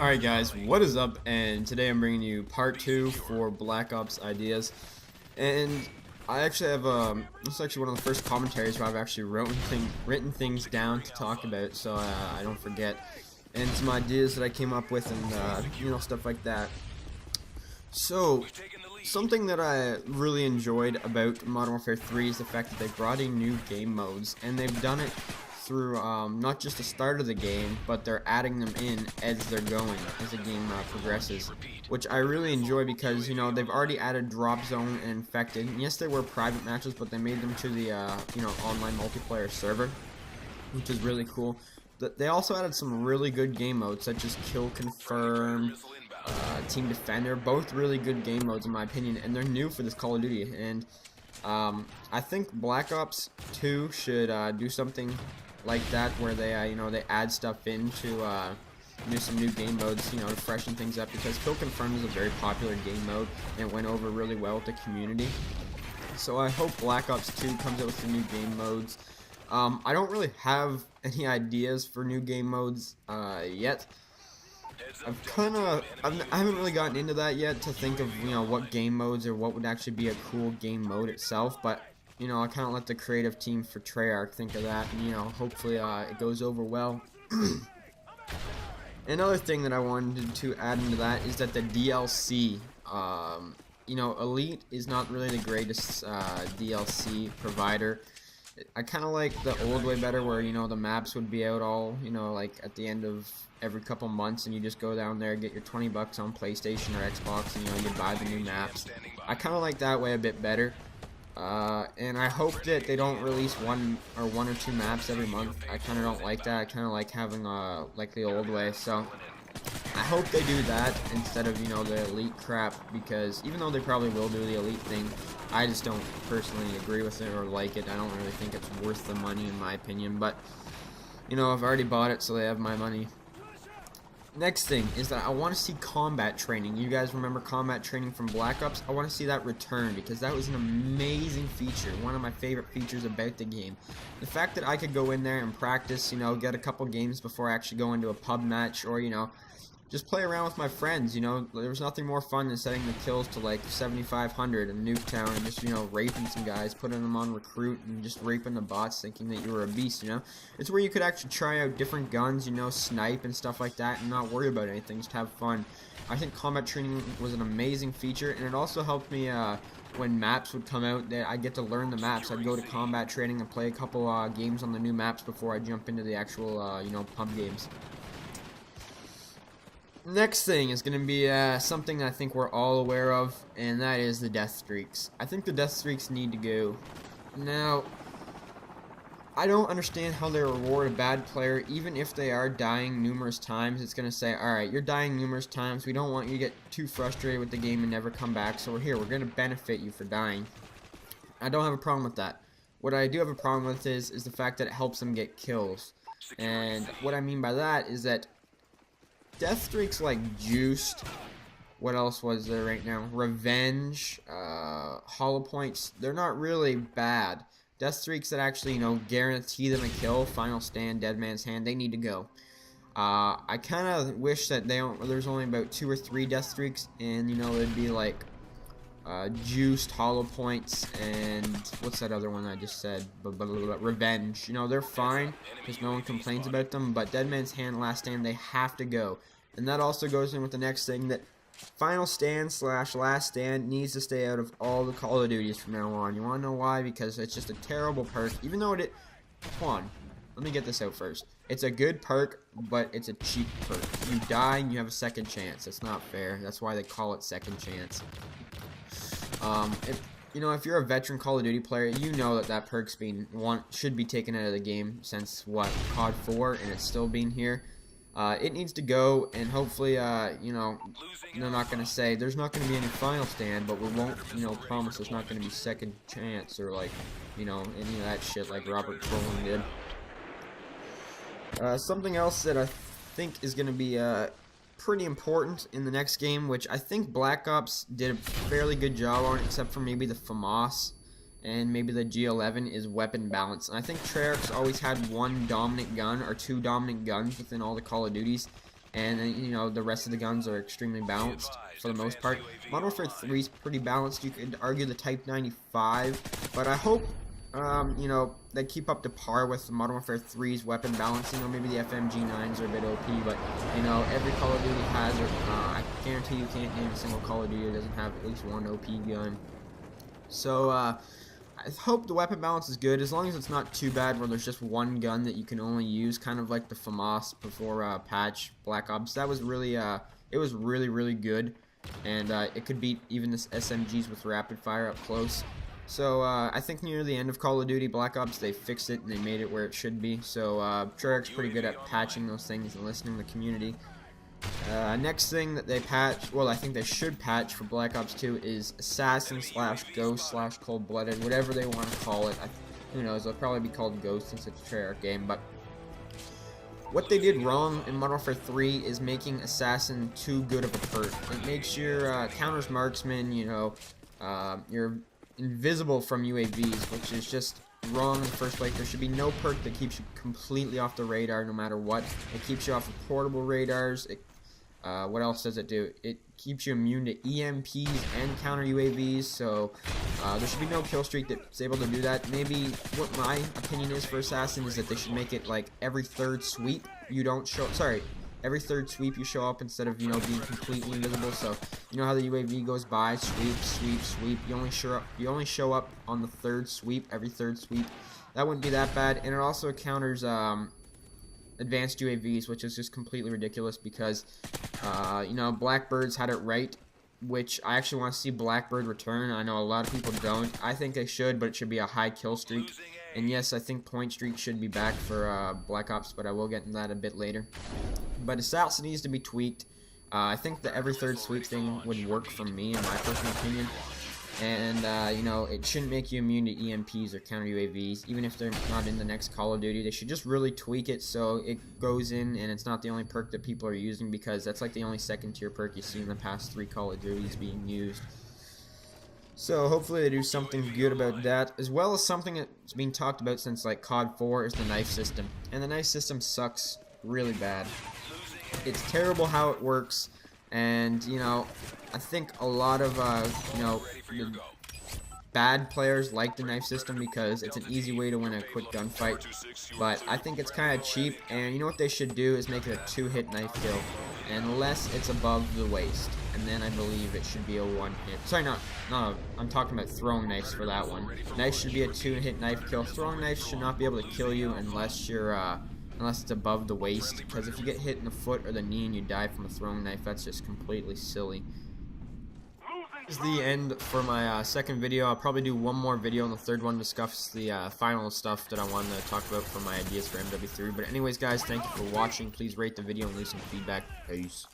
Alright guys, what is up? And today I'm bringing you part 2 for Black Ops ideas. And I actually have, this is actually one of the first commentaries where I've actually written things down to talk about so I don't forget. And some ideas that I came up with and, stuff like that. So, something that I really enjoyed about Modern Warfare 3 is the fact that they brought in new game modes. And they've done it through not just the start of the game, but they're adding them in as they're going, as the game progresses, which I really enjoy because, they've already added Drop Zone and Infected. And yes, they were private matches, but they made them to the, online multiplayer server, which is really cool. They also added some really good game modes, such as Kill Confirmed, Team Defender, both really good game modes in my opinion, and they're new for this Call of Duty. And I think Black Ops 2 should do something like that, where they they add stuff into some new game modes, to freshen things up, because Kill Confirmed is a very popular game mode and it went over really well with the community. So I hope Black Ops 2 comes out with some new game modes. I don't really have any ideas for new game modes yet. I haven't really gotten into that yet to think of what game modes or what would actually be a cool game mode itself, but I kind of let the creative team for Treyarch think of that, and hopefully it goes over well. Another thing that I wanted to add into that is that the DLC, Elite is not really the greatest DLC provider. I kind of like the old way better, where the maps would be out all like at the end of every couple months, and you just go down there, get your 20 bucks on PlayStation or Xbox, and you buy the new maps. I kind of like that way a bit better. And I hope that they don't release one or two maps every month. I kind of don't like that. I kind of like having like the old way. So I hope they do that instead of the Elite crap, because even though they probably will do the Elite thing, I just don't personally agree with it or like it. I don't really think it's worth the money in my opinion. But I've already bought it, so they have my money. Next thing is that I want to see combat training. You guys remember combat training from Black Ops? I want to see that return, because that was an amazing feature, one of my favorite features about the game. The fact that I could go in there and practice, get a couple games before I actually go into a pub match, or just play around with my friends. There was nothing more fun than setting the kills to like 7,500 in Nuketown and just raping some guys, putting them on recruit and just raping the bots, thinking that you were a beast. It's where you could actually try out different guns, snipe and stuff like that, and not worry about anything, just have fun. I think combat training was an amazing feature, and it also helped me when maps would come out. That I get to learn the maps. I'd go to combat training and play a couple games on the new maps before I jump into the actual pump games. Next thing is going to be something that I think we're all aware of, and that is the death streaks. I think the death streaks need to go. Now, I don't understand how they reward a bad player, even if they are dying numerous times. It's going to say, alright, you're dying numerous times, we don't want you to get too frustrated with the game and never come back, so we're going to benefit you for dying. I don't have a problem with that. What I do have a problem with is the fact that it helps them get kills. And what I mean by that is that death streaks like Juiced, what else was there right now? Revenge, Hollow Points, they're not really bad. Death streaks that actually, guarantee them a kill, Final Stand, Dead Man's Hand, they need to go. I kind of wish that there's only about 2 or 3 death streaks, and, it'd be like, Juiced, Hollow Points, and what's that other one I just said? Revenge. They're fine because no one complains about them, but Dead Man's Hand, Last Stand, they have to go. And that also goes in with the next thing, that Final Stand / Last Stand needs to stay out of all the Call of Duties from now on. You want to know why? Because it's just a terrible perk. Even though hold on, let me get this out first. It's a good perk, but it's a cheap perk. You die and you have a second chance. That's not fair. That's why they call it second chance. If you're a veteran Call of Duty player, you know that perk's should be taken out of the game since COD 4, and it's still being here. It needs to go, and hopefully, they're not going to say there's not going to be any Final Stand, but we won't, promise there's not going to be second chance or like, any of that shit like Robert Trolling did. Something else that I think is going to be pretty important in the next game, which I think Black Ops did a fairly good job on, except for maybe the FAMAS and maybe the G11, is weapon balance. And I think Treyarch's always had one dominant gun or two dominant guns within all the Call of Duties. and then, you know, the rest of the guns are extremely balanced for the most part. Modern Warfare 3 is pretty balanced. You could argue the Type 95, but I hope, you know, they keep up to par with the Modern Warfare 3's weapon balance. You know, maybe the FMG9s are a bit OP, but, you know, every Call of Duty has it. I guarantee you can't name a single Call of Duty that doesn't have at least one OP gun. So, I hope the weapon balance is good, as long as it's not too bad where there's just one gun that you can only use, kind of like the FAMAS before patch Black Ops. That was really, it was really good, and it could beat even this SMGs with rapid fire up close. So I think near the end of Call of Duty Black Ops, they fixed it and they made it where it should be. So Treyarch's pretty good at patching those things and listening to the community. Next thing that they patch, well, I think they should patch for Black Ops 2 is Assassin / Ghost / Cold Blooded, whatever they want to call it. Who knows? It'll probably be called Ghost since it's a Treyarch game. But what they did wrong in Modern Warfare 3 is making Assassin too good of a perk. It makes your counters marksman, you know, you're invisible from UAVs, which is just wrong in the first place. There should be no perk that keeps you completely off the radar no matter what. It keeps you off of portable radars. What else does it do? It keeps you immune to EMPs and counter UAVs, so there should be no kill streak that's able to do that. Maybe what my opinion is for Assassin is that they should make it like every third sweep you don't show, every third sweep you show up instead of, you know, being completely invisible. So you know how the UAV goes by, sweep, you only show up on the third sweep, every third sweep. That wouldn't be that bad, and it also counters advanced UAVs, which is just completely ridiculous because you know, Blackbird's had it right, which I actually want to see Blackbird return. I know a lot of people don't. I think they should, but it should be a high kill streak. And yes, I think point streak should be back for Black Ops, but I will get into that a bit later. But Assassin needs to be tweaked. I think the every third sweep thing would work for me, in my personal opinion. And, you know, it shouldn't make you immune to EMPs or counter UAVs, even if they're not in the next Call of Duty. They should just really tweak it so it goes in and it's not the only perk that people are using, because that's like the only second tier perk you see in the past 3 Call of Duties being used. So hopefully they do something good about that, as well as something that's been talked about since like COD 4 is the knife system. And the knife system sucks really bad. It's terrible how it works, and, you know, I think a lot of, you know, the bad players like the knife system because it's an easy way to win a quick gunfight, but I think it's kind of cheap, and you know what they should do is make it a 2-hit knife kill, unless it's above the waist, and then I believe it should be a 1-hit. Sorry, no, I'm talking about throwing knives for that one. Knife should be a 2-hit knife kill. Throwing knives should not be able to kill you unless you're, unless it's above the waist, because if you get hit in the foot or the knee and you die from a throwing knife, that's just completely silly. This is the end for my second video. I'll probably do one more video, and the third one discuss the final stuff that I wanted to talk about for my ideas for MW3. But anyways, guys, thank you for watching. Please rate the video and leave some feedback. Peace.